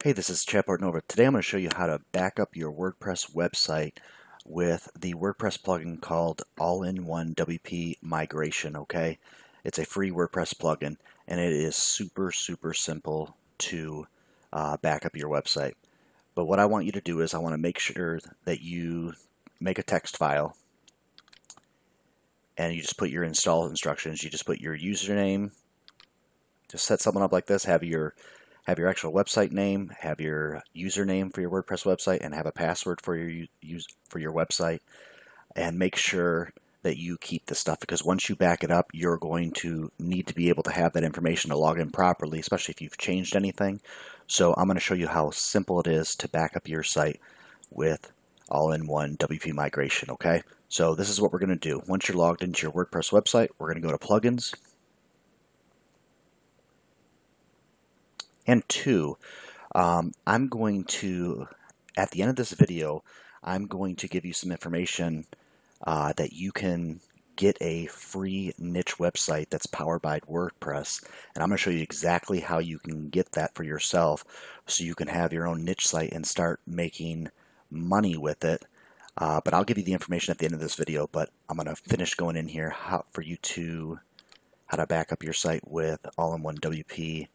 Hey, this is Chad Portnova. Today I'm going to show you how to back up your WordPress website with the WordPress plugin called All-in-One WP Migration, okay? It's a free WordPress plugin, and it is super simple to back up your website. But what I want you to do is I want to make sure that you make a text file, and you just put your install instructions. You just put your username. Just set something up like this. Have your actual website name, have your username for your WordPress website, and have a password for your website. And make sure that you keep this stuff, because once you back it up, you're going to need to be able to have that information to log in properly, especially if you've changed anything. So I'm going to show you how simple it is to back up your site with all-in-one WP migration. Okay, so this is what we're going to do. Once you're logged into your WordPress website, we're going to go to plugins. And two, I'm going to, at the end of this video, I'm going to give you some information that you can get a free niche website that's powered by WordPress. And I'm going to show you exactly how you can get that for yourself so you can have your own niche site and start making money with it. But I'll give you the information at the end of this video, but I'm going to finish going in here how to back up your site with all-in-one WP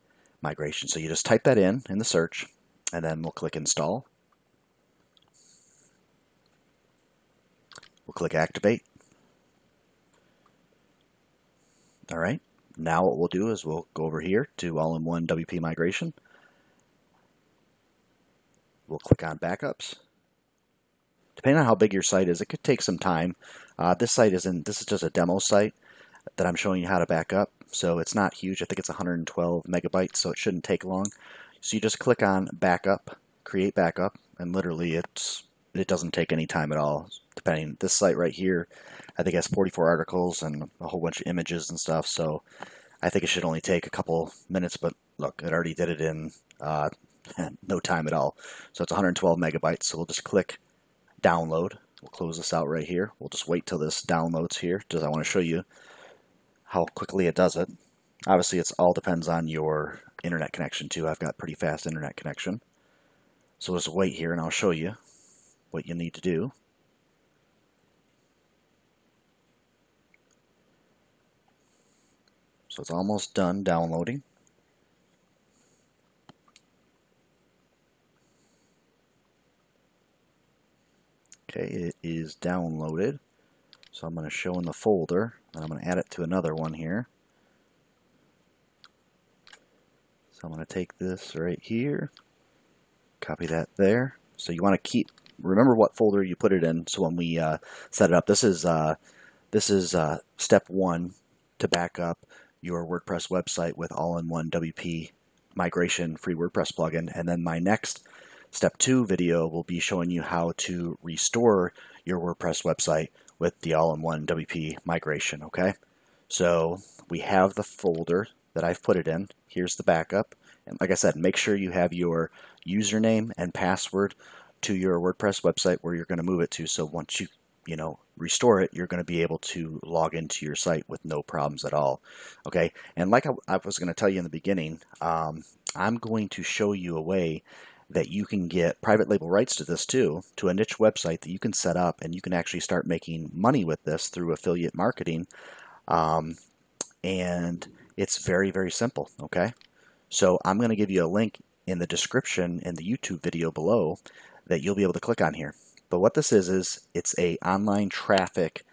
migration. So you just type that in the search, and then we'll click install. We'll click activate. All right, now what we'll do is we'll go over here to all-in-one WP migration. We'll click on backups. Depending on how big your site is, it could take some time. This is just a demo site that I'm showing you how to back up. So it's not huge. I think it's 112 megabytes, so it shouldn't take long. So you just click on backup, create backup, and literally it doesn't take any time at all. Depending, this site right here, I think has 44 articles and a whole bunch of images and stuff. So I think it should only take a couple minutes, but look, it already did it in no time at all. So it's 112 megabytes. So we'll just click download. We'll close this out right here. We'll just wait till this downloads here, because I want to show you how quickly it does it. Obviously, it all depends on your internet connection too. I've got pretty fast internet connection. So just wait here and I'll show you what you need to do. So it's almost done downloading. Okay, it is downloaded. So I'm going to show in the folder, and I'm going to add it to another one here. So I'm going to take this right here, copy that there. So you want to remember what folder you put it in. So when we set it up, this is step one to back up your WordPress website with all-in-one WP migration free WordPress plugin. And then my next step 2 video will be showing you how to restore your WordPress website with the all-in-one WP migration. Okay, so we have the folder that I've put it in. Here's the backup, and like I said, make sure you have your username and password to your WordPress website where you're going to move it to. So once you restore it, you're going to be able to log into your site with no problems at all. Okay, and like I was going to tell you in the beginning, I'm going to show you a way that you can get private label rights to this too, to a niche website that you can set up, and you can actually start making money with this through affiliate marketing. And it's very simple. Okay, so I'm going to give you a link in the description in the YouTube video below that you'll be able to click on here. But what this is it's a online traffic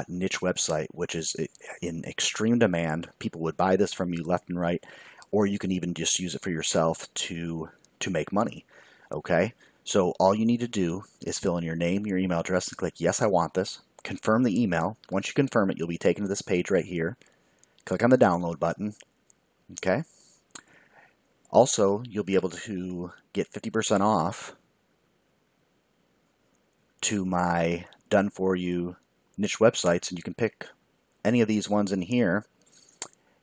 niche website, which is in extreme demand. People would buy this from you left and right, or you can even just use it for yourself to make money. Okay, so all you need to do is fill in your name, your email address, and click yes, I want this. Confirm the email. Once you confirm it, you'll be taken to this page right here. Click on the download button. Okay, also you'll be able to get 50% off to my done for you niche websites, and you can pick any of these ones in here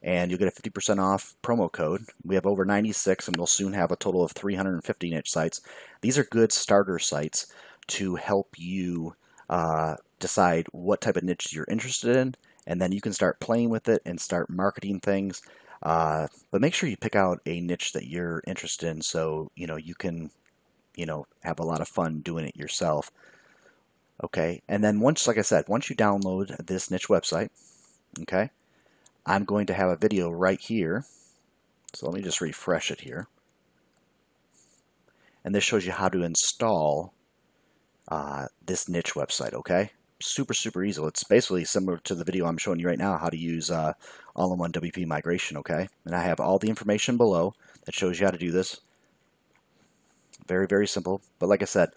and you'll get a 50% off promo code. We have over 96, and we'll soon have a total of 350 niche sites. These are good starter sites to help you decide what type of niche you're interested in, and then you can start playing with it and start marketing things. But make sure you pick out a niche that you're interested in, so you can have a lot of fun doing it yourself. Okay, and then once, like I said, once you download this niche website, okay, I'm going to have a video right here. So let me just refresh it here. And this shows you how to install this niche website, okay? Super, super easy. It's basically similar to the video I'm showing you right now, how to use all-in-one WP migration, okay? And I have all the information below that shows you how to do this. Very, very simple. But like I said,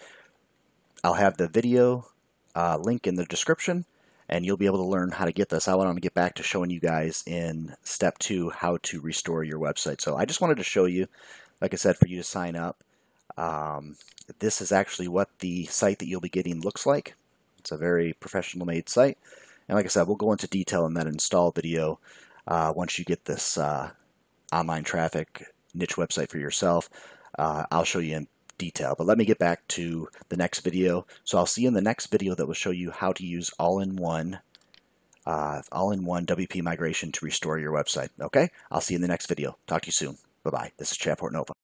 I'll have the video link in the description, and you'll be able to learn how to get this. I want to get back to showing you guys in step 2 how to restore your website. So I just wanted to show you, like I said, for you to sign up. This is actually what the site that you'll be getting looks like. It's a very professional made site. And like I said, we'll go into detail in that install video once you get this online traffic niche website for yourself. I'll show you in detail. But let me get back to the next video. So I'll see you in the next video that will show you how to use all-in-one WP migration to restore your website. Okay? I'll see you in the next video. Talk to you soon. Bye-bye. This is Chad Portnova.